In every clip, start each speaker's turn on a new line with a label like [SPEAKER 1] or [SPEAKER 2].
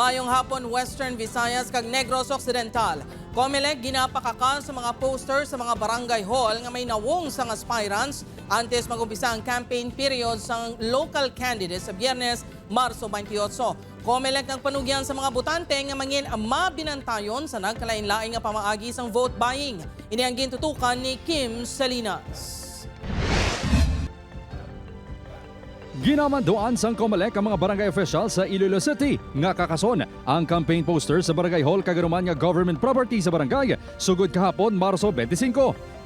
[SPEAKER 1] Mayong hapon Western Visayas kag Negros Occidental. Comelec ginapakaka sa mga poster sa mga barangay hall nga may nawong sang aspirants antes mag-umpisa ang campaign period sa local candidates sa Biyernes, Marso 28. Comelec ang panugyan sa mga botante nga mangin mabinantayon sa nagkalain-laing nga pamaagi sang vote buying. Ini ang gintutukan ni Kim Salinas.
[SPEAKER 2] Ginamanduan sang Comelec ang mga barangay official sa Iloilo City nga kakason ang campaign poster sa barangay hall kagaruman nga government property sa barangay sugod kahapon Marso 25.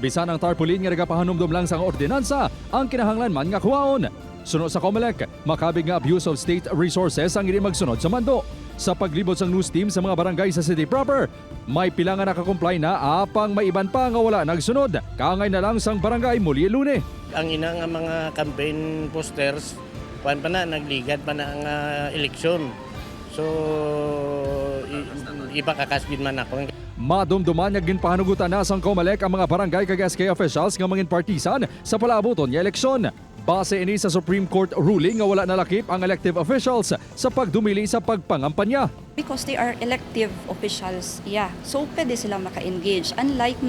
[SPEAKER 2] Bisan ang tarpaulin nga nagapahanumdum lang sang ordinansa ang kinahanglan man nga kuwaon. Sunod sa Comelec, makabig nga abuse of state resources ang hindi magsunod sa mando. Sa paglibot sang news team sa mga barangay sa city proper, may pila nga nakakomply na apang may iban pa nga wala nagsunod. Kaangay na lang sang barangay muli lune.
[SPEAKER 3] Ang ina nga mga campaign posters, kuan pa na, nagligad pa na ang eleksyon. So, iba kakasbid man ako.
[SPEAKER 2] Madumduman nga ginpahanugutan na sang Comelec ang mga barangay kag SK officials nga mangin partisan sa palabuton nga eleksyon. Base ini sa Supreme Court ruling nga wala nalakip ang elective officials sa pagdumili sa pagpangampanya.
[SPEAKER 4] Because they are elective officials, so pwede sila maka-engage. Unlike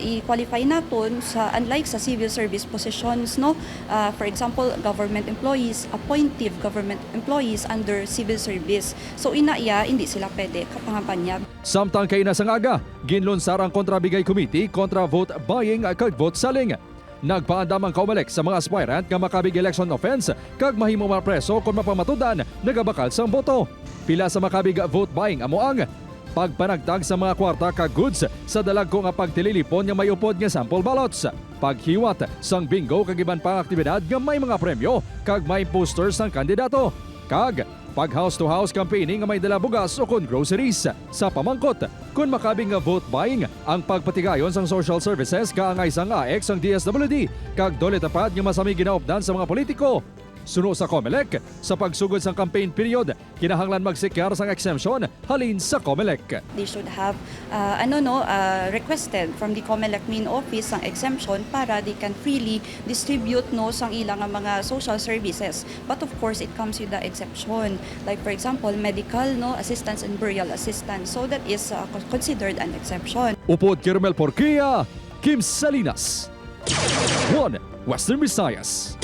[SPEAKER 4] i-qualify naton sa unlike sa civil service positions, for example, government employees, appointive government employees under civil service. So hindi sila pwede kapangampanya.
[SPEAKER 2] Samtang kay nasangaga, ginlunsar ang kontrabigay committee kontra vote buying kag vote selling. Nagpaandam ang Comelec sa mga aspirant nga makabig election offense kag mahimo mapreso kung mapamatudan nagabakal sang boto. Pila sa makabig vote buying amo ang pagpanagtag sa mga kwarta kag goods sa dalagko nga pagtililipon nga may upod nga sample ballots, paghiwat sang bingo kag iban pang aktibidad nga may mga premyo kag may posters sang kandidato, kag pag house-to-house campaigning nga may dala bugas o kon groceries. Sa pamangkot, kung makabing nga vote buying, ang pagpatigayon sang social services kaangay sang AX ang DSWD, kag dole tapad nga masami ginaupdan sa mga politiko. Suno sa Comelec, sa pagsugod sang campaign period, kinahanglan magsikar sang exemption halin sa Comelec.
[SPEAKER 4] They should have requested from the Comelec main office ang exemption para they can freely distribute sang ilang mga social services. But of course, it comes with the exception. Like for example, medical assistance and burial assistance. So that is considered an exception.
[SPEAKER 2] Upod Kirmel Porquia, Kim Salinas, 1 Western Visayas.